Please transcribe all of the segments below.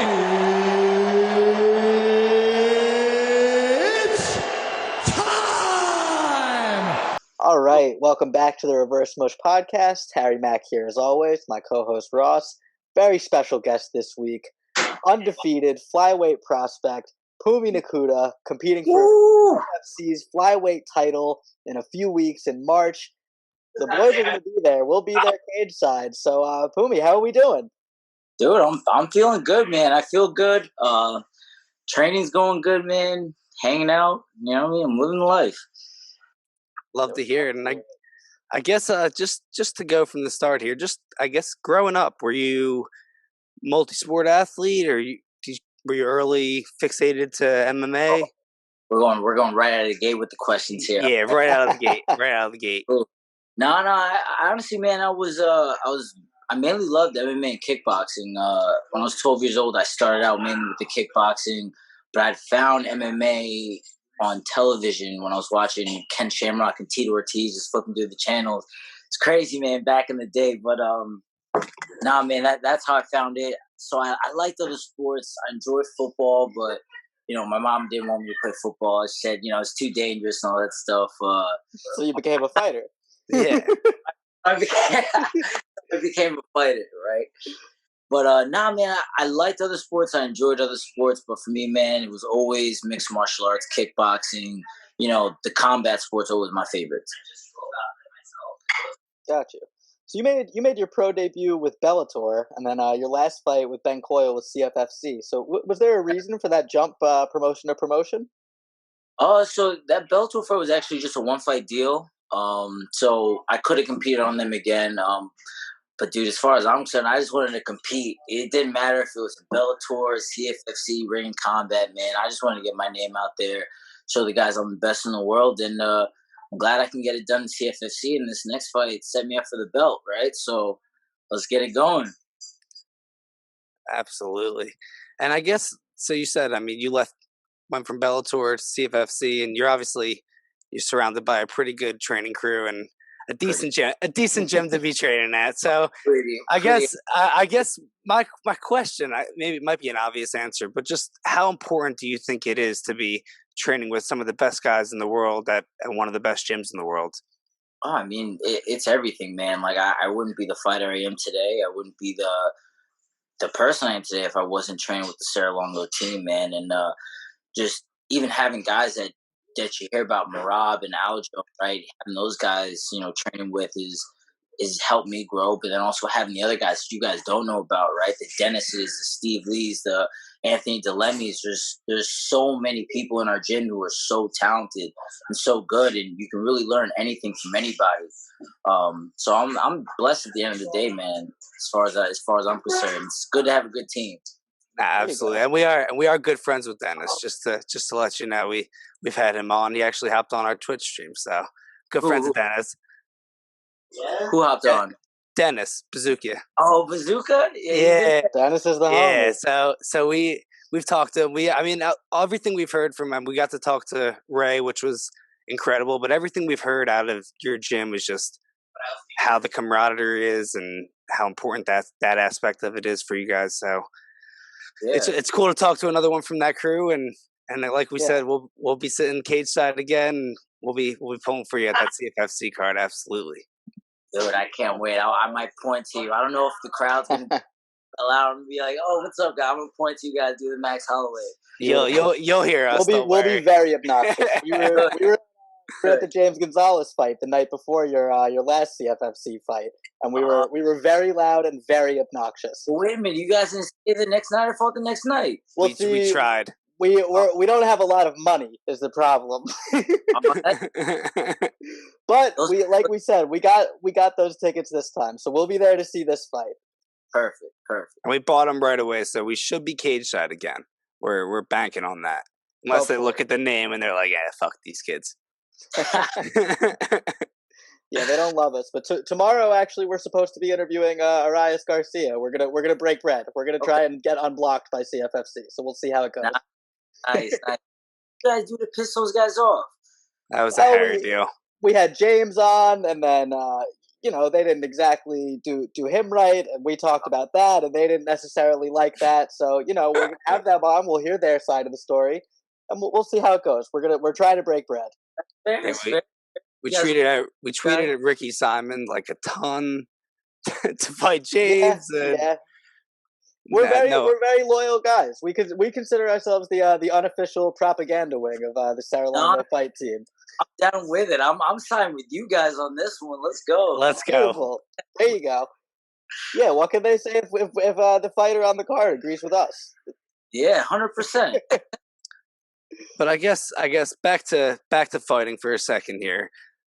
It's time! All right, welcome back to the Reverse Mush podcast. Harry Mack here as always, my co-host Ross. Very special guest this week, undefeated flyweight prospect Phumi Nkuta, competing for CFFC's flyweight title in a few weeks in March. The boys are going to be there. We'll be there cage side. So, Phumi, how are we doing? Dude, I'm feeling good, man. I feel good. Training's going good, man. Hanging out, you know what I mean? I'm living the life. Love to hear it. And I guess just to go from the start here, I guess growing up, were you multi-sport athlete, or were you early fixated to MMA? We're going right out of the gate with the questions here. Yeah, right out of the gate. Right out of the gate. No. I honestly, man, I mainly loved MMA and kickboxing. When I was 12 years old, I started out mainly with the kickboxing, but I'd found MMA on television when I was watching Ken Shamrock and Tito Ortiz, just flipping through the channels. It's crazy, man, back in the day. But man, that's how I found it. So I liked other sports. I enjoyed football, but my mom didn't want me to play football. She said, it's too dangerous and all that stuff. So you became a fighter. Yeah. I became a fighter, right? But man, I liked other sports. I enjoyed other sports. But for me, man, it was always mixed martial arts, kickboxing. The combat sports are always my favorites. Gotcha. So you made your pro debut with Bellator, and then your last fight with Ben Coyle with CFFC. So was there a reason for that jump promotion to promotion? So that Bellator fight was actually just a one-fight deal. So I could have competed on them again. But dude, as far as I'm concerned, I just wanted to compete. It didn't matter if it was Bellator, CFFC, Ring Combat, man. I just wanted to get my name out there, show the guys I'm the best in the world, and I'm glad I can get it done in CFFC. And this next fight set me up for the belt, right? So let's get it going. Absolutely. And I guess, so you said, you went from Bellator to CFFC, and you're surrounded by a pretty good training crew and a decent gym to be training at. So I guess my question, maybe it might be an obvious answer, but just how important do you think it is to be training with some of the best guys in the world at one of the best gyms in the world? Oh, it's everything, man. Like I wouldn't be the fighter I am today. I wouldn't be the person I am today if I wasn't training with the SerraLongo team, man. And just even having guys that you hear about, Marab and Aljo, right? Having those guys, training with is helped me grow. But then also having the other guys you guys don't know about, right? The Dennises, the Steve Lees, the Anthony DeLemmys. There's so many people in our gym who are so talented and so good, and you can really learn anything from anybody. So I'm blessed at the end of the day, man. As far as I'm concerned, it's good to have a good team. Absolutely, and we are good friends with Dennis. Just to let you know, we've had him on. He actually hopped on our Twitch stream, so good friends with Dennis. Yeah. Who hopped on? Dennis Pazukia. Oh, Bazooka? Yeah. Dennis is the homie. Yeah, so we've talked to him. Everything we've heard from him. We got to talk to Ray, which was incredible. But everything we've heard out of your gym is just how the camaraderie is and how important that aspect of it is for you guys. So. Yeah. It's cool to talk to another one from that crew, and like we said, we'll be sitting cage side again. And we'll be pulling for you at that CFFC card. Absolutely, dude. I can't wait. I might point to you. I don't know if the crowd's gonna allow them to be like, "Oh, what's up, guys?" I'm gonna point to you guys. Do the Max Holloway. You'll hear us. We'll be very obnoxious. We were at the James Gonzalez fight the night before your last CFFC fight, and we were very loud and very obnoxious. Well, wait a minute, you guys didn't stay the next night or fought the next night? We tried. We don't have a lot of money is the problem. But we said, we got those tickets this time, so we'll be there to see this fight. Perfect. And we bought them right away, so we should be cage side again. We're banking on that, unless they look at the name and they're like, "Yeah, fuck these kids." Yeah, they don't love us. But tomorrow, actually, we're supposed to be interviewing Arias Garcia. We're gonna break bread. We're gonna try and get unblocked by CFFC. So we'll see how it goes. Nice. What you guys do to piss those guys off? That was a hairy deal. We had James on, and then they didn't exactly do him right, and we talked about that, and they didn't necessarily like that. So, we're gonna have them on. We'll hear their side of the story, and we'll see how it goes. We're trying to break bread. Yeah, we tweeted at Ricky Simon like a ton to fight James. Yeah. We're very loyal guys. We consider ourselves the unofficial propaganda wing of the SerraLongo fight team. I'm down with it. I'm signed with you guys on this one. Let's go. Let's go. Beautiful. There you go. Yeah, what can they say if the fighter on the card agrees with us? Yeah, 100%. But I guess back to fighting for a second here.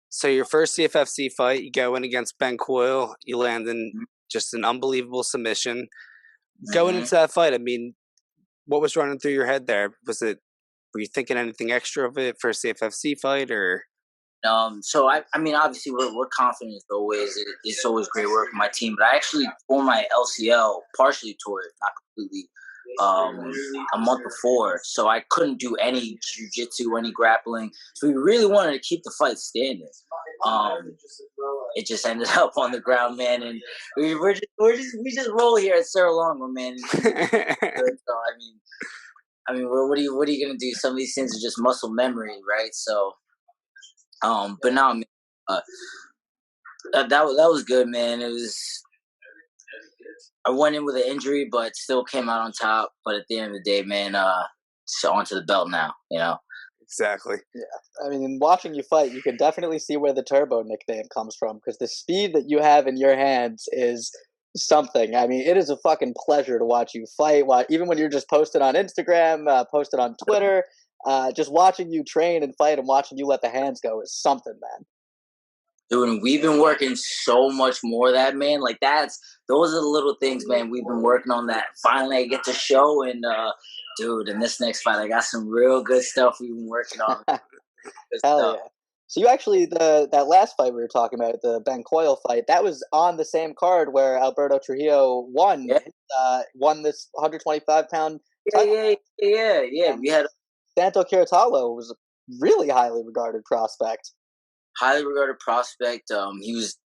So your first CFFC fight, you go in against Ben Coyle, you land in just an unbelievable submission. Going into that fight, I mean, what was running through your head there? Were you thinking anything extra of it for a CFFC fight, or? So I mean, obviously we're confident as always. It's always great work with my team, but I actually tore my LCL, partially tore it, not completely, a month before. So I couldn't do any jiu-jitsu, any grappling. So we really wanted to keep the fight standing. It just ended up on the ground, man, and we just roll here at SerraLongo, man. So I mean, what are you gonna do? Some of these things are just muscle memory, right? So, but now, that was good, man. It was. I went in with an injury, but still came out on top. But at the end of the day, man, so onto the belt now. Exactly. Yeah, I mean, in watching you fight, you can definitely see where the Turbo nickname comes from, because the speed that you have in your hands is something. I mean, it is a fucking pleasure to watch you fight. Even when you're just posted on Instagram, posted on Twitter, just watching you train and fight and watching you let the hands go is something, man. Dude, and we've been working so much more of that, man. Like those are the little things, man. We've been working on that. Finally, I get to show, and dude, in this next fight, I got some real good stuff we've been working on. Hell yeah! So you actually that last fight we were talking about, the Ben Coyle fight, that was on the same card where Alberto Trujillo won. Yeah. Won this 125-pound. Yeah. We had Santo Quiratalo was a really highly regarded prospect. Highly regarded prospect. He was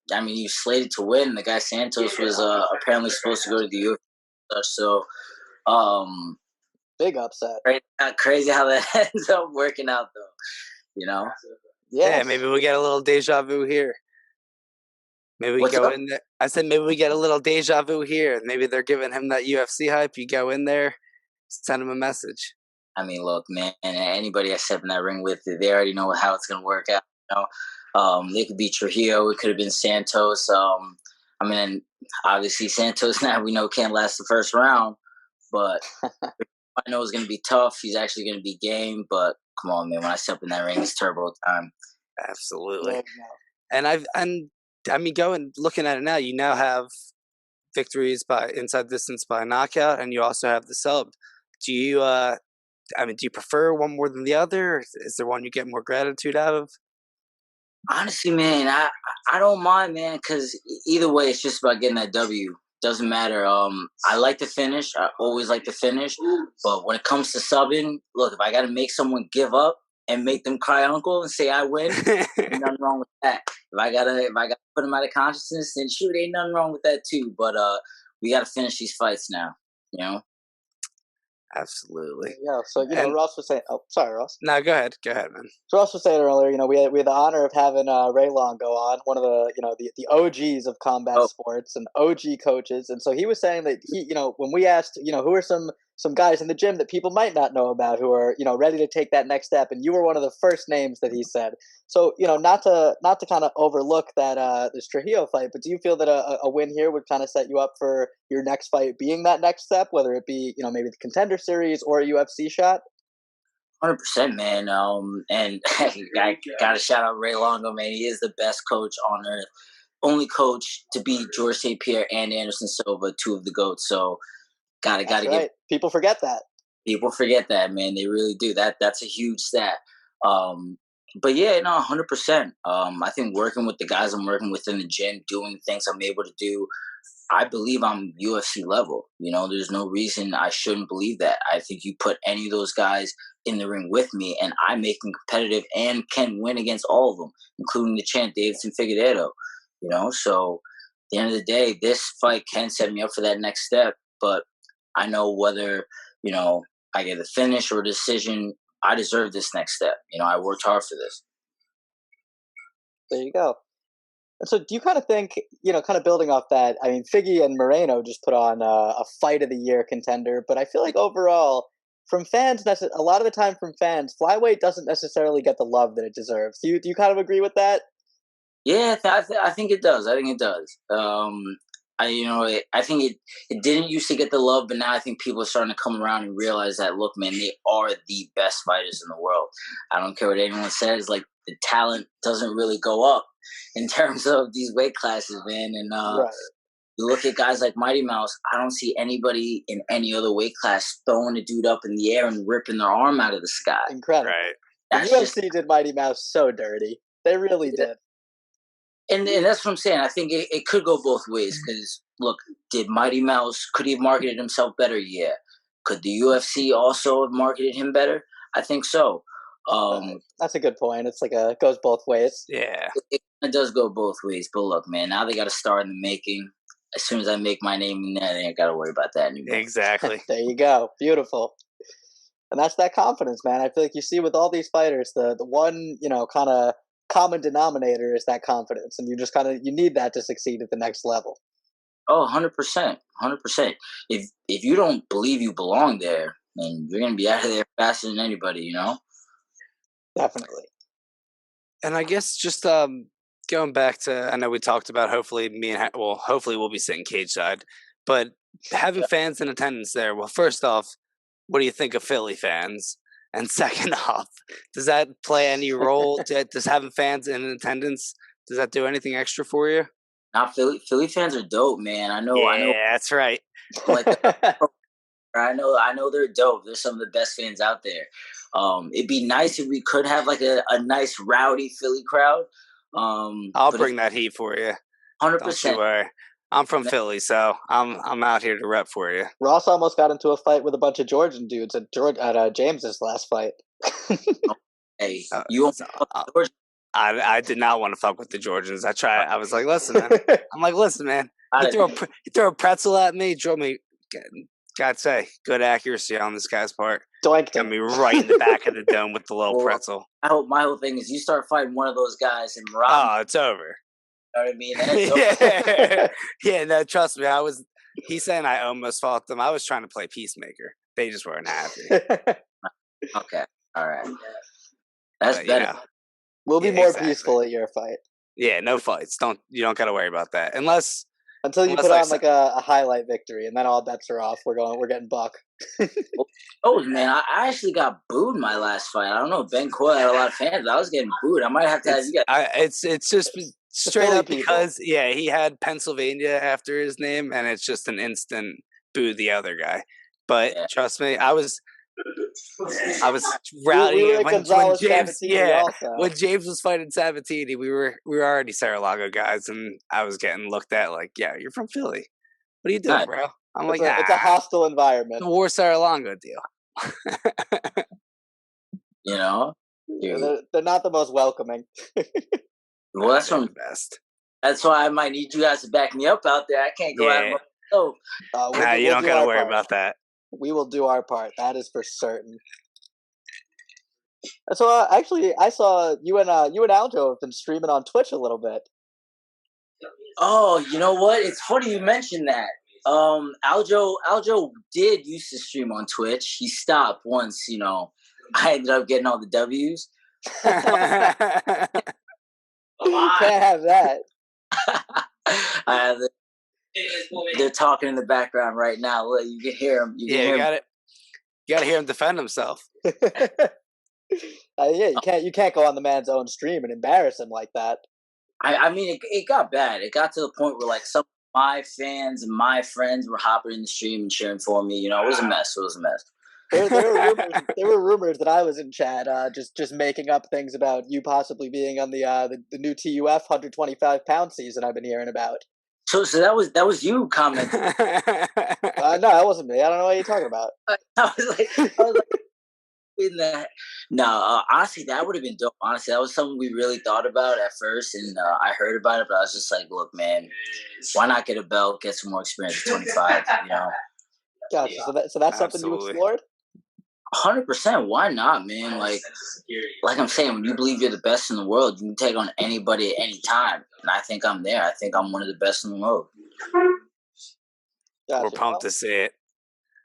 slated to win. The guy Santos was apparently supposed to go to the UFC. So, big upset. Crazy how that ends up working out, though. Yeah, maybe we get a little deja vu here. Maybe we go in there. I said maybe we get a little deja vu here. Maybe they're giving him that UFC hype. You go in there, send him a message. I mean, look, man, anybody I step in that ring with, they already know how it's going to work out. They could be Trujillo. It could have been Santos. I mean, obviously Santos now we know can't last the first round, but I know it's going to be tough. He's actually going to be game, but come on, man, when I step in that ring, it's turbo time. Absolutely. And I mean, looking at it now, you now have victories by inside distance by knockout, and you also have the sub. Do you do you prefer one more than the other? Is there one you get more gratitude out of? Honestly, man, I don't mind, man, because either way, it's just about getting that W. Doesn't matter. I like to finish. I always like to finish. But when it comes to subbing, look, if I got to make someone give up and make them cry uncle and say I win, ain't nothing wrong with that. If I gotta put them out of consciousness, then shoot, ain't nothing wrong with that too. But we got to finish these fights now. Absolutely. Yeah. So Ross was saying. Oh, sorry, Ross. No, go ahead, man. So Ross was saying earlier, we had the honor of having Ray Longo on, one of the the OGs of combat sports and OG coaches, and so he was saying that he when we asked who are some guys in the gym that people might not know about who are ready to take that next step, and you were one of the first names that he said. So not to kind of overlook that this Trujillo fight, but do you feel that a win here would kind of set you up for your next fight being that next step, whether it be maybe the Contender Series or a UFC shot? 100%, man. And I gotta shout out Ray Longo, man. He is the best coach on earth. Only coach to beat George St. Pierre and Anderson Silva, two of the GOATs. So gotta give. People forget that. People forget that, man. They really do. That's a huge stat. But yeah, 100%. I think working with the guys I'm working with in the gym, doing things I'm able to do, I believe I'm UFC level. There's no reason I shouldn't believe that. I think you put any of those guys in the ring with me, and I make them competitive and can win against all of them, including the champ Davidson Figueiredo. you know. So at the end of the day, this fight can set me up for that next step. But I know whether, you know, I get a finish or a decision, I deserve this next step. You know, I worked hard for this. There you go. And so do you kind of think, you know, kind of building off that, I mean, Figgy and Moreno just put on a fight of the year contender, but I feel like overall, from fans, a lot of the time from fans, flyweight doesn't necessarily get the love that it deserves. Do you kind of agree with that? Yeah, I think it does. I think it does. I think it didn't used to get the love, but now I think people are starting to come around and realize that, look, man, they are the best fighters in the world. I don't care what anyone says. Like, the talent doesn't really go up in terms of these weight classes, man. And Right. you look at guys like Mighty Mouse. I don't see anybody in any other weight class throwing a dude up in the air and ripping their arm out of the sky. Incredible. Right. The UFC did Mighty Mouse so dirty. They really did. And that's what I'm saying. I think it could go both ways because, look, did Mighty Mouse, could he have marketed himself better? Yeah. Could the UFC also have marketed him better? I think so. That's a good point. It's like it goes both ways. Yeah. It does go both ways. But look, man, now they got to start in the making. As soon as I make my name in there, they ain't got to worry about that anymore. Exactly. There you go. Beautiful. And that's that confidence, man. I feel like you see with all these fighters, the one, you know, kind of common denominator is that confidence. And you just you need that to succeed at the next level. Oh, 100%. 100%. If you don't believe you belong there, then you're going to be out of there faster than anybody, you know? Definitely. And I guess just going back to, I know we talked about hopefully we'll be sitting cage side, but having fans in attendance there. Well, first off, what do you think of Philly fans? And second off, does that play any role? Does having fans in attendance, does that do anything extra for you? Not Philly fans are dope, man. I know. That's right. Like, I know they're dope. They're some of the best fans out there. It'd be nice if we could have like a nice rowdy Philly crowd. I'll bring that heat for you. 100%. I'm from Philly, so I'm out here to rep for you. Ross almost got into a fight with a bunch of Georgian dudes at James's last fight. Hey, you I did not want to fuck with the Georgians. I was like, listen, man. Listen, man. You throw a pretzel at me, draw me. Gotta say, good accuracy on this guy's part. Doinked Got me right in the back of the dome with the little pretzel. My whole thing is you start fighting one of those guys in Morocco. Oh, it's over. You know what I mean? Yeah, no, trust me. He's saying I almost fought them. I was trying to play peacemaker. They just weren't happy. Okay. All right. That's better. You know, we'll be more peaceful at your fight. Yeah, no fights. You don't got to worry about that. Until you put on like a highlight victory, and then all bets are off. We're getting buck. Oh man, I actually got booed my last fight. I don't know. Ben Coyle had a lot of fans. I was getting booed. I might have to have you guys. It's just straight up because he had Pennsylvania after his name, and it's just an instant boo the other guy. But trust me, I was rowdy when James was fighting Sabatini. We were already SerraLongo guys, and I was getting looked at like, yeah, you're from Philly. What are you doing, bro? I'm it's a hostile environment. The War SerraLongo deal. You know, they're not the most welcoming. Well, that's the best. That's why I might need you guys to back me up out there. I can't go out. You don't got to worry about that. We will do our part. That is for certain. So actually, I saw you and Aljo have been streaming on Twitch a little bit. Oh, you know what? It's funny you mentioned that. Aljo did used to stream on Twitch. He stopped once. You know, I ended up getting all the W's. You can't have that. They're talking in the background right now. You can hear them. You got to hear him defend himself. You can't go on the man's own stream and embarrass him like that. I mean, it got bad. It got to the point where like some of my fans and my friends were hopping in the stream and cheering for me. You know, it was a mess. There were rumors that I was in chat, just making up things about you possibly being on the new TUF 125-pound season I've been hearing about. So that was you commenting. No, that wasn't me. I don't know what you're talking about. I was like, in that. No, honestly, that would have been dope. Honestly, that was something we really thought about at first, and I heard about it, but I was just like, look, man, why not get a belt, get some more experience at 25, you know? Gotcha. So that's something you Absolutely. explored? 100%. Why not, man? Like I'm saying, when you believe you're the best in the world, you can take on anybody at any time. And I think I'm there. I think I'm one of the best in the world. Gotcha. We're pumped to see it.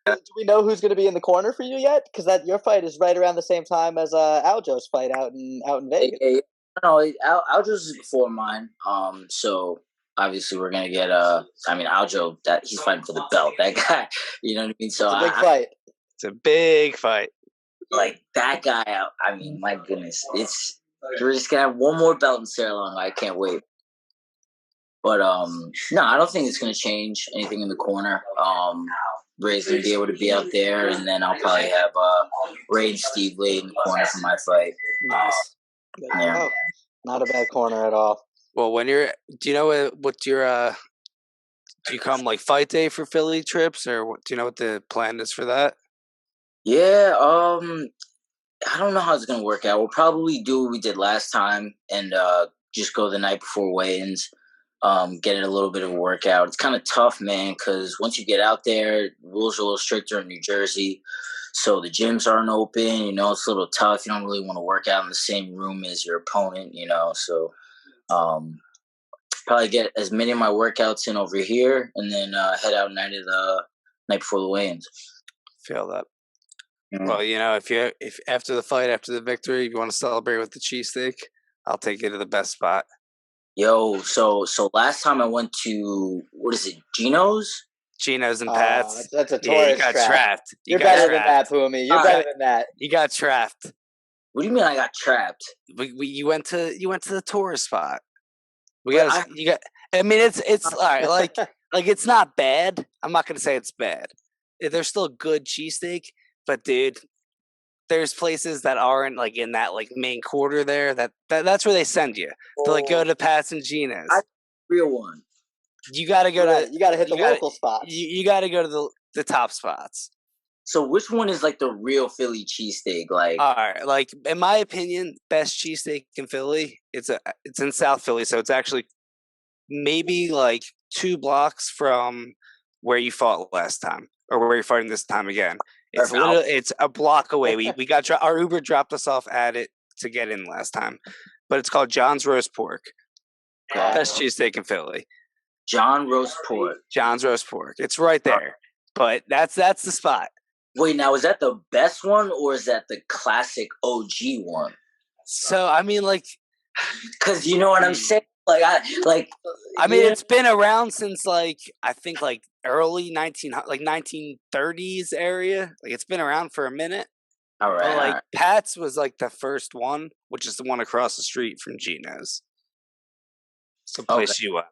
Do we know who's going to be in the corner for you yet? Because that your fight is right around the same time as Aljo's fight out in Vegas. Yeah. No, Aljo's is before mine. So obviously we're gonna get Aljo, that he's fighting for the belt. That guy, you know what I mean? So It's a big fight. It's a big fight. Like that guy out. I mean, my goodness, we're just gonna have one more belt in SerraLongo. I can't wait. But no, I don't think it's gonna change anything in the corner. Ray's gonna be able to be out there, and then I'll probably have Ray and Steve Lee in the corner for my fight. Nice. Yeah. Oh, not a bad corner at all. Well, do you know what your do you come like fight day for Philly trips, or do you know what the plan is for that? Yeah, I don't know how it's gonna work out. We'll probably do what we did last time and just go the night before weigh-ins, get a little bit of a workout. It's kind of tough, man, because once you get out there, rules are a little stricter in New Jersey, so the gyms aren't open. You know, it's a little tough. You don't really want to work out in the same room as your opponent. You know, so probably get as many of my workouts in over here, and then head out night before the weigh-ins. Feel that. Mm. Well, you know, if after the fight, after the victory, if you want to celebrate with the cheesesteak, I'll take you to the best spot. Yo, so last time I went to, what is it, Gino's? Gino's and Pat's. That's a Yeah, tourist you got trap. trapped. You're better than that, Phumi. You're better than that. You got trapped. What do you mean I got trapped? You went to the tourist spot. I mean, it's all right. Like it's not bad. I'm not gonna say it's bad. There's still good cheesesteak, but dude, there's places that aren't like in that like main quarter there. That's where they send you to like go to Pat's and Gino's. Real one. You got to go to. You got to hit the local spots. You got to go to the top spots. So which one is like the real Philly cheesesteak? Like, all right, like in my opinion, best cheesesteak in Philly. It's in South Philly, so it's actually maybe like 2 blocks from where you fought last time, or where you're fighting this time again. It's a block away. We got our Uber dropped us off at it to get in last time, but it's called John's Roast Pork. Best cheesesteak in Philly. John's Roast Pork. John's Roast Pork. It's right there, but that's the spot. Wait, now is that the best one or is that the classic OG one? So I mean, like, because you know what I'm saying. I mean, it's been around since like I think like early 1930s area. Like it's been around for a minute. All right. But like Pat's was like the first one, which is the one across the street from Gino's. It's the place you went.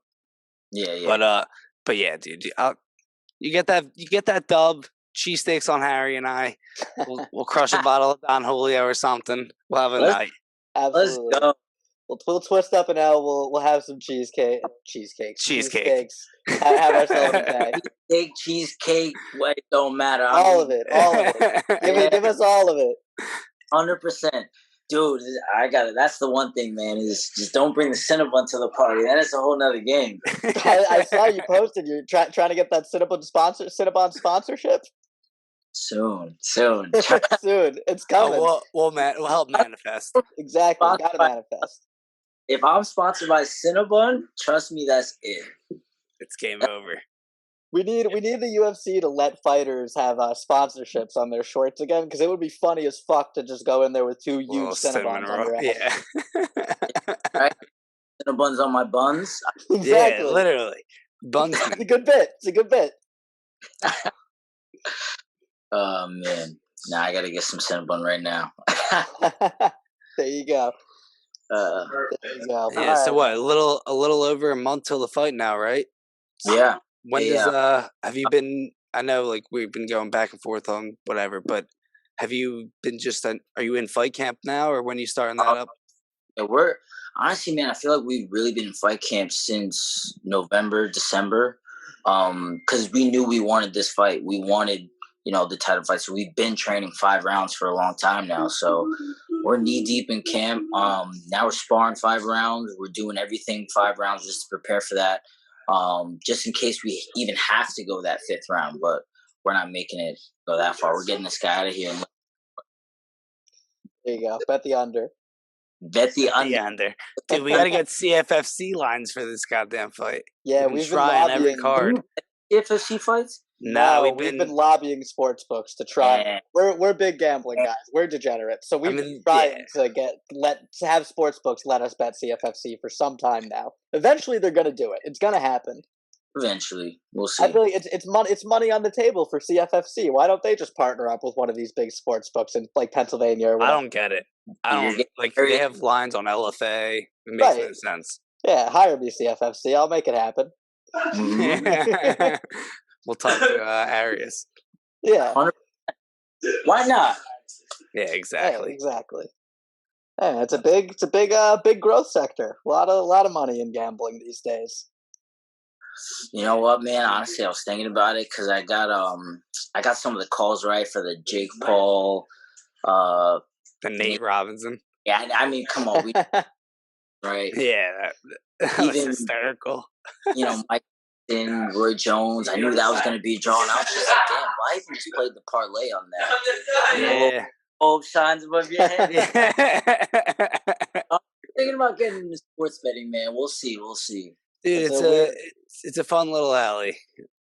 Yeah. But yeah, dude, you get that dub. Cheesesteaks on Harry and I. We'll crush a bottle of Don Julio or something. We'll have a night. Absolutely. Let's go. We'll twist up an L. We'll have some cheesesteaks. Have ourselves a day. Cheesecake. It don't matter. All of it. Give us all of it. 100%. Dude, I got it. That's the one thing, man, is just don't bring the Cinnabon to the party. That is a whole nother game. I saw you posted. You're trying to get that Cinnabon sponsorship? Soon. Soon. It's coming. We'll help manifest. Exactly. Gotta manifest. If I'm sponsored by Cinnabon, trust me, that's it. It's game over. We need the UFC to let fighters have sponsorships on their shorts again, because it would be funny as fuck to just go in there with 2 huge Cinnabons on your ass. Yeah. Right? Cinnabons on my buns. Exactly. Yeah, literally. Buns. It's a good bit. Oh man. Now I gotta get some Cinnabon right now. There you go. There you go. Yeah. So what? A little over a month till the fight now, right? Yeah. When does have you been? I know, like we've been going back and forth on whatever, but have you been are you in fight camp now, or when are you starting that up? Yeah, we're honestly, man, I feel like we've really been in fight camp since November, December, because we knew we wanted this fight. We wanted the title fight. So we've been training 5 rounds for a long time now. So we're knee deep in camp. Now we're sparring 5 rounds. We're doing everything 5 rounds just to prepare for that. Just in case we even have to go that 5th round, but we're not making it go that far. We're getting this guy out of here. There you go. Bet the under. Bet the under. Dude, we got to get CFFC lines for this goddamn fight. Yeah, we've been trying every card. CFFC fights? No, we've been lobbying sports books to try. Yeah. We're big gambling guys. We're degenerates, so we've been trying to have sports books let us bet CFFC for some time now. Eventually, they're gonna do it. It's gonna happen. Eventually, we'll see. I feel like it's money on the table for CFFC. Why don't they just partner up with one of these big sports books in like Pennsylvania or whatever? I don't get it. I don't like. They have lines on LFA. It makes no sense. Yeah, hire me CFFC. I'll make it happen. We'll talk to Arias. Yeah. 100%. Why not? Yeah, exactly. Yeah, exactly. Yeah, it's a big growth sector. A lot of money in gambling these days. You know what, man? Honestly, I was thinking about it because I got some of the calls right for the Jake Paul, the Nate Robinson. Yeah, I mean, come on, right? Yeah, that was hysterical. Mike and Roy Jones. I knew that was going to be drawn out. Just like, damn, why haven't you played the parlay on that? Yeah. Hope shines above your head. I'm thinking about getting into sports betting, man. We'll see. Dude, it's a fun little alley.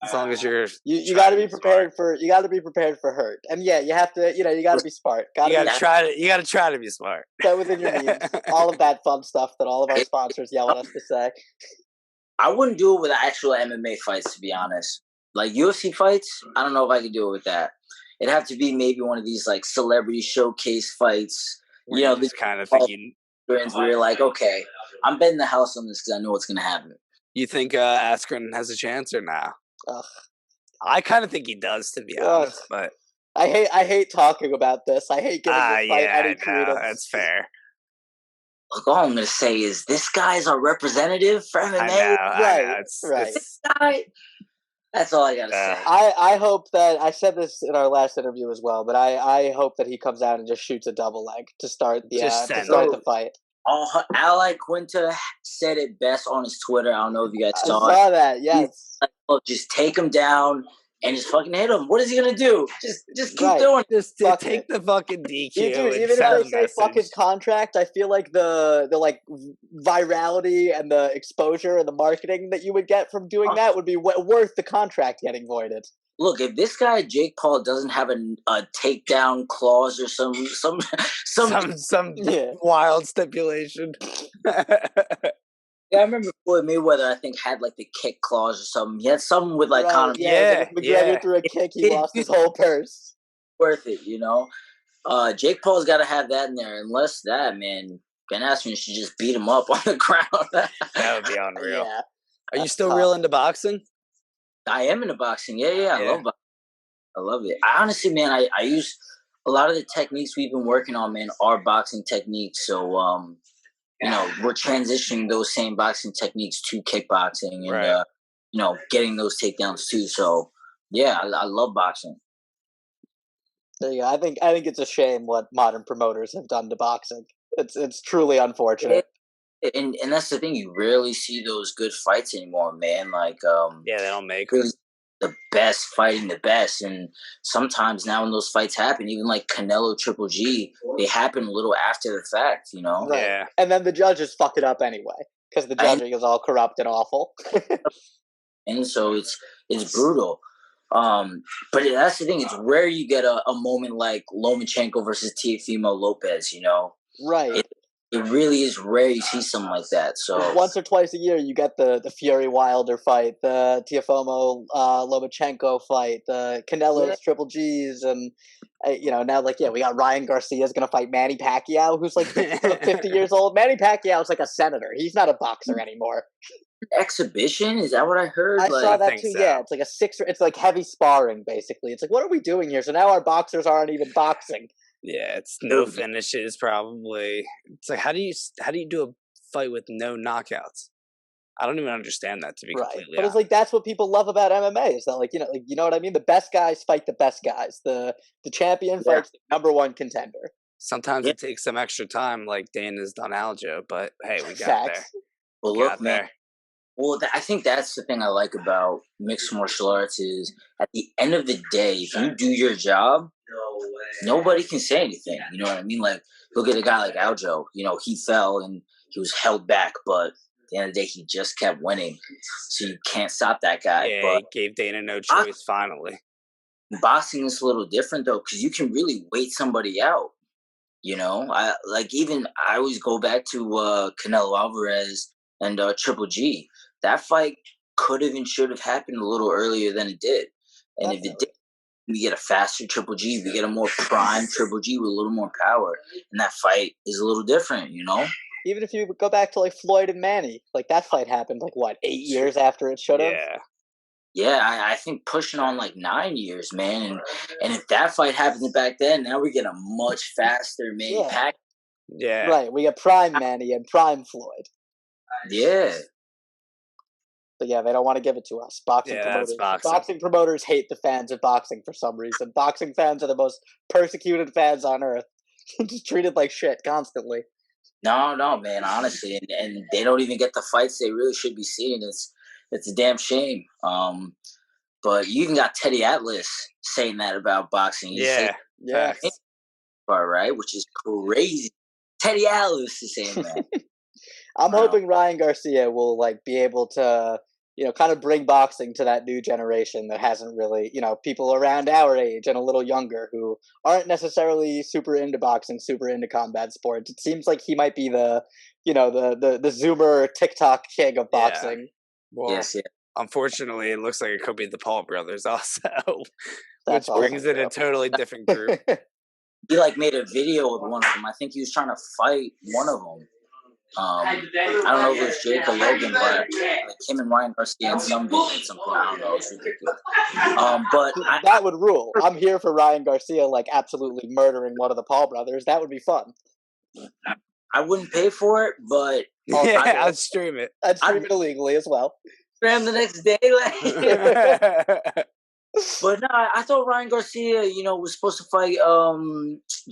As long as you got to be prepared for hurt, and yeah, you have to you got to be smart. You got to try to be smart. Stay within your means. All of that fun stuff that all of our sponsors yell at us to say. I wouldn't do it with actual MMA fights, to be honest. Like UFC fights, I don't know if I could do it with that. It'd have to be maybe one of these like celebrity showcase fights. This kind of thing. Where you're like, okay, I'm betting the house on this because I know what's going to happen. You think Askren has a chance or not? I kind of think he does, to be honest. But I hate talking about this. I hate giving this fight any credence. That's fair. Look, all I'm going to say is this guy's our representative for MMA. I know. This guy. That's all I got to say. I hope that I said this in our last interview as well, but I hope that he comes out and just shoots a double leg to start the fight. Ally Quinta said it best on his Twitter. I don't know if you guys saw it. I saw that, yes. Just take him down and just fucking hit him. What is he going to do? Just keep doing it. Just take the fucking DQ. Dude, even if they say fuck his contract, I feel like the like virality and the exposure and the marketing that you would get from doing that would be worth the contract getting voided. Look, if this guy Jake Paul doesn't have a takedown clause or some wild stipulation. Yeah, I remember Floyd Mayweather, I think, had like the kick clause or something. He had something with like Conor. Yeah, McGregor threw a kick, he lost his whole purse. Worth it, Jake Paul's got to have that in there. Unless that, man, Ben Askren should just beat him up on the ground. That would be unreal. Yeah. Are you still real into boxing? I am into boxing. Yeah. I love boxing. I love it. I honestly, man, I use a lot of the techniques we've been working on, man, are boxing techniques. So, we're transitioning those same boxing techniques to kickboxing and, getting those takedowns too. So, yeah, I love boxing. There you go. I think it's a shame what modern promoters have done to boxing. It's truly unfortunate. And that's the thing. You rarely see those good fights anymore, man. Like, they don't make really the best fighting the best. And sometimes now when those fights happen, even like Canelo Triple G, they happen a little after the fact, Right. Yeah. And then the judges fuck it up anyway because the judging is all corrupt and awful. And so it's brutal. But that's the thing. It's rare you get a moment like Lomachenko versus Teofimo Lopez, Right. It really is rare you see something like that. So once or twice a year, you get the Fury Wilder fight, the Teofimo Lomachenko fight, the Canelo's Triple G's, and now we got Ryan Garcia's gonna fight Manny Pacquiao, who's like 50 years old. Manny Pacquiao's like a senator. He's not a boxer anymore. Exhibition? Is that what I heard? I saw that too. So. Yeah, it's like it's like heavy sparring basically. It's like, what are we doing here? So now our boxers aren't even boxing. Yeah, it's no finishes probably. It's like how do you do a fight with no knockouts? I don't even understand that, to be Right. completely But it's honest. like that's what people love about MMA is that like you know what I mean? The best guys fight the best guys. The champion fights the number one contender. Sometimes Yeah. it takes some extra time, like Dana's done Aljo, but hey, we got Facts. there. Well, We look, got man. there. Well, I think that's the thing I like about mixed martial arts is at the end of the day, if you do your job, nobody can say anything. You know what I mean? Like, look at a guy like Aljo. You know, he fell and he was held back, but at the end of the day, he just kept winning. So you can't stop that guy. Yeah, But he gave Dana no choice, finally. boxing is a little different, though, because you can really wait somebody out. You know, I always go back to Canelo Alvarez and Triple G. That fight could have and should have happened a little earlier than it did. And if it did, we get a faster Triple G, we get a more prime Triple G with a little more power, and that fight is a little different. You know, Even if you go back to like Floyd and Manny, like that fight happened like what 8 years after it should have. Yeah. Yeah, I think pushing on like 9 years, man, and if that fight happened back then, now we get a much faster main pack. Yeah. Right. We got prime Manny and prime Floyd. Yeah. But yeah, they don't want to give it to us. Boxing promoters. Boxing promoters hate the fans of boxing for some reason. Boxing fans are the most persecuted fans on earth. Just treated like shit constantly. No, man. Honestly, and they don't even get the fights they really should be seeing. It's a damn shame. But you even got Teddy Atlas saying that about boxing. Yeah. Part right, which is crazy. Teddy Atlas is saying that. I'm hoping Ryan Garcia will like be able to, kind of bring boxing to that new generation that hasn't really, people around our age and a little younger who aren't necessarily super into boxing, super into combat sports. It seems like he might be the Zoomer TikTok king of boxing. Well, yes. Unfortunately, it looks like it could be the Paul brothers also, which brings in a totally different group. He like made a video with one of them. I think he was trying to fight one of them. I don't know if it was Jake or Logan, but like him and Ryan Garcia had something. I don't know. It's ridiculous. But that would rule. I'm here for Ryan Garcia, like absolutely murdering one of the Paul brothers. That would be fun. I wouldn't pay for it, but I'd stream it. I'd stream it illegally as well. Stream the next day, But no, I thought Ryan Garcia, was supposed to fight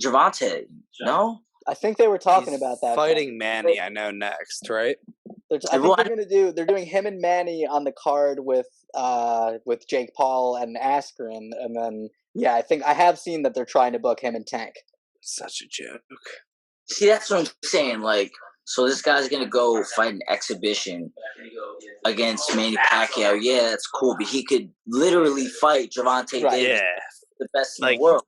Gervonta. No, I think they were talking about that. Fighting Manny, I know next, right? I think they're doing him and Manny on the card with Jake Paul and Askren, and then I have seen that they're trying to book him and Tank. Such a joke. See, that's what I'm saying. Like, so this guy's gonna go fight an exhibition against Manny Pacquiao. Yeah, that's cool, but he could literally fight Gervonta Davis, the best in the world.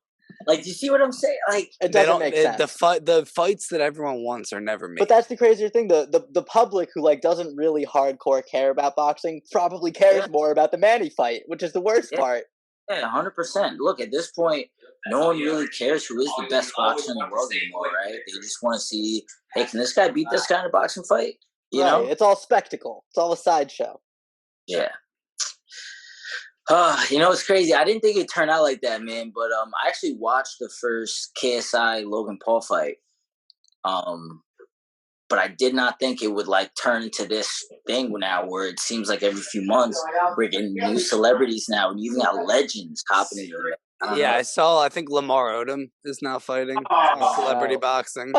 Like, do you see what I'm saying? Like, it doesn't make sense. The fights that everyone wants are never made. But that's the crazier thing. The public who like doesn't really hardcore care about boxing probably cares more about the Manny fight, which is the worst part. Yeah, 100%. Look, at this point, no one really cares who is the best boxer in the world anymore, right? They just want to see, hey, can this guy beat this guy in a boxing fight? You know? It's all spectacle. It's all a sideshow. Yeah. It's crazy. I didn't think it'd turn out like that, man. But I actually watched the first KSI Logan Paul fight. But I did not think it would like turn into this thing now, where it seems like every few months we're getting new celebrities now, and you even got legends hopping in there. Yeah, I think Lamar Odom is now fighting celebrity boxing.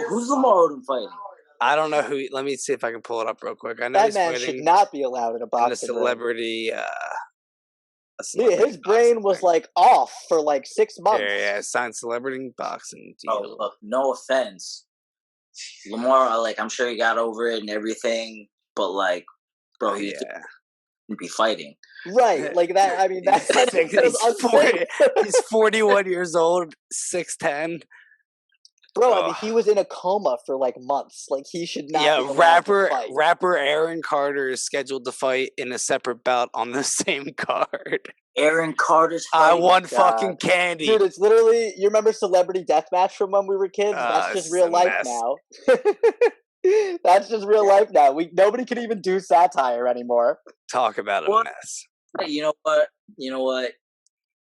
Who's Lamar Odom fighting? I don't know who. Let me see if I can pull it up real quick. I know that man should not be allowed in a boxing. A celebrity. His brain was like off for like 6 months. Yeah, signed celebrity boxing deal. Oh, look, no offense, Lamar. Like, I'm sure he got over it and everything, but like, bro, he be fighting. Right, like that. I mean, that's he's 41 years old, 6'10". Bro, I mean, he was in a coma for like months. Like, he should not. Yeah, rapper Aaron Carter is scheduled to fight in a separate bout on the same card. Aaron Carter's fighting. I want fucking candy. Dude, it's literally, you remember Celebrity Deathmatch from when we were kids? That's just real life now. That's just real life now. Nobody can even do satire anymore. Talk about a mess. You know what?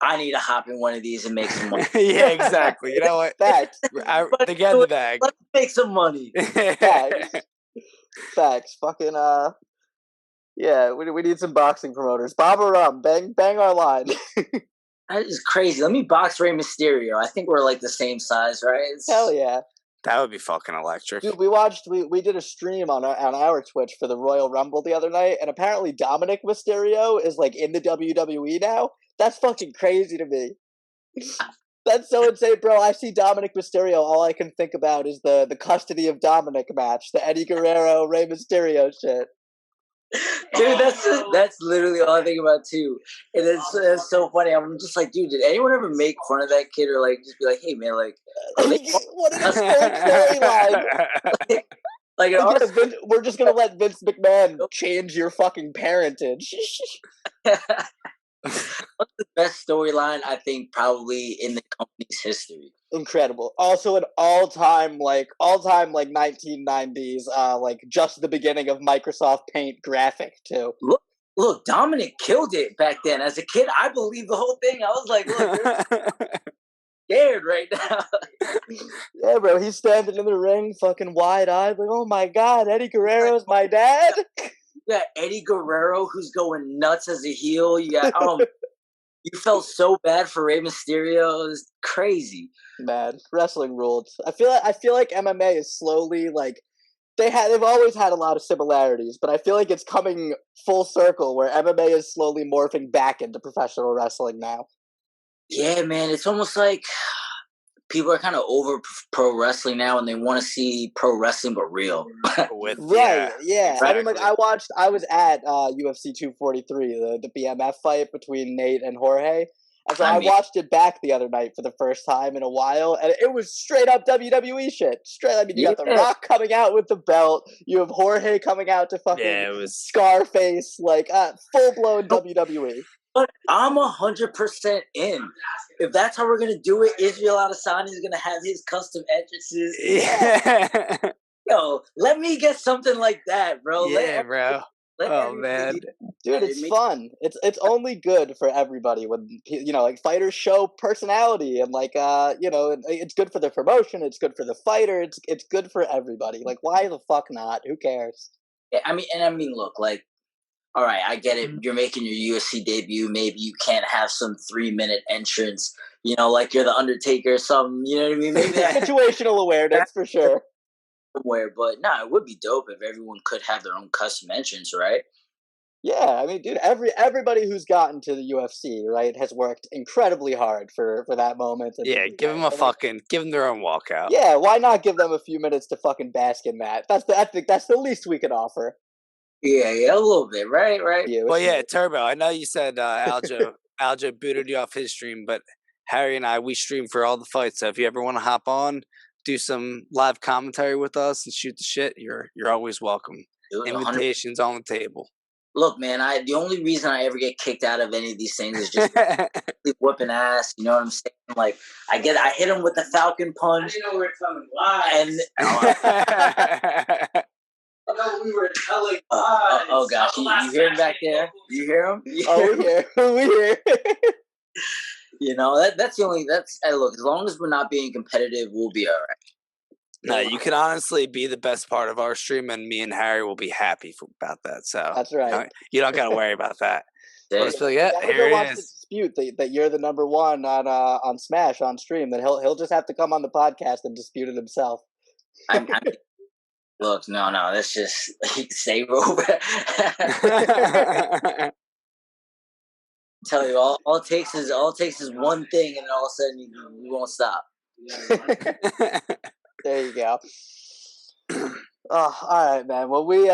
I need to hop in one of these and make some money. Yeah, exactly. You know what? Facts. They get in the bag. Let's make some money. Facts. Facts. Fucking yeah, we need some boxing promoters. Bob or Rum, bang our line. That is crazy. Let me box Rey Mysterio. I think we're like the same size, right? Hell yeah. That would be fucking electric. Dude, we did a stream on our Twitch for the Royal Rumble the other night, and apparently Dominic Mysterio is like in the WWE now. That's fucking crazy to me. That's so insane, bro. I see Dominic Mysterio. All I can think about is the custody of Dominic match, the Eddie Guerrero Rey Mysterio shit. Dude, that's literally all I think about too. And it's so funny. I'm just like, dude, did anyone ever make fun of that kid or like just be like, hey man, like, what is this whole storyline? Like, we're just gonna let Vince McMahon change your fucking parentage. What's the best storyline? I think probably in the company's history. Incredible. Also, an all-time 1990s, like just the beginning of Microsoft Paint graphic too. Look, Dominic killed it back then. As a kid, I believed the whole thing. I was like, look, scared right now. Yeah, bro, he's standing in the ring, fucking wide-eyed, like, oh my god, Eddie Guerrero's my dad. You got Eddie Guerrero who's going nuts as a heel. You got you felt so bad for Rey Mysterio. It was crazy. Man, wrestling ruled. I feel like MMA is slowly like they've always had a lot of similarities, but I feel like it's coming full circle where MMA is slowly morphing back into professional wrestling now. Yeah, man, it's almost like people are kind of over pro wrestling now, and they want to see pro wrestling but real. Yeah. Exactly. I mean, like I was at UFC 243, the BMF fight between Nate and Jorge. And so I watched it back the other night for the first time in a while, and it was straight up WWE shit. I mean, you got The Rock coming out with the belt, you have Jorge coming out to fucking Scarface, like full blown WWE. But I'm 100% in. If that's how we're gonna do it, Israel Adesanya is gonna have his custom entrances. Yeah. Yo, let me get something like that, bro. Yeah, bro. Oh man, dude, it's fun. It's only good for everybody when like fighters show personality and like it's good for the promotion. It's good for the fighter. It's good for everybody. Like, why the fuck not? Who cares? Yeah, I mean, look, like, all right, I get it. You're making your UFC debut. Maybe you can't have some 3-minute entrance. Like you're the Undertaker or something. You know what I mean? Maybe situational awareness for sure. Somewhere, but it would be dope if everyone could have their own custom entrance, right? Yeah, I mean, dude, everybody who's gotten to the UFC, right, has worked incredibly hard for that moment. Yeah, give them their own walkout. Yeah, why not give them a few minutes to fucking bask in that? I think that's the least we can offer. Yeah, a little bit, right? Yeah, well, yeah, Turbo. I know you said Aljo booted you off his stream, but Harry and I, we stream for all the fights. So if you ever want to hop on, do some live commentary with us and shoot the shit, you're always welcome. Dude, invitations 100%. On the table. Look, man, the only reason I ever get kicked out of any of these things is just whooping ass. You know what I'm saying? Like I hit him with the Falcon punch. I know we're telling lies. And we were telling lies. Oh gosh, you hear him back there? You hear him? Oh, we hear. That's the only. Look, as long as we're not being competitive, we'll be all right. No, you can honestly be the best part of our stream, and me and Harry will be happy about that. So that's right. You don't got to worry about that. We'll just be like, yeah, here it is. Dispute that you're the number one on Smash on stream. Then he'll just have to come on the podcast and dispute it himself. Look, no, that's just stay over. Tell you, all it takes is one thing, and all of a sudden you won't stop. There you go. Oh, all right, man. Well, we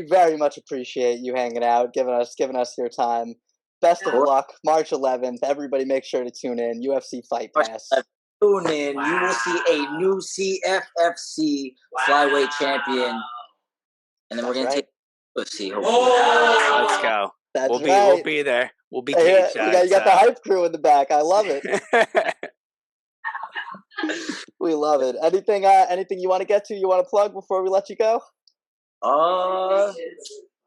very much appreciate you hanging out, giving us your time. Best of luck, March 11th. Everybody, make sure to tune in. UFC Fight Pass. Tune in. Wow. You will see a new CFFC flyweight champion, and then we're gonna take UFC. Oh, let's go. We'll be there. We'll be cage you got the hype crew in the back. I love it. We love it. Anything you want to get to? You want to plug before we let you go?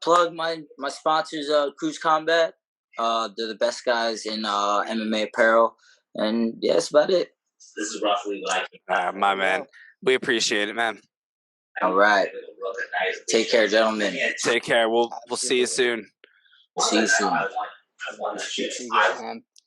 Plug my sponsors, Cruise Combat. They're the best guys in MMA apparel, and yeah, that's about it. This is roughly like my man. We appreciate it, man. All right. Take care, gentlemen. Take care. We'll see you soon. See you soon. You go, man.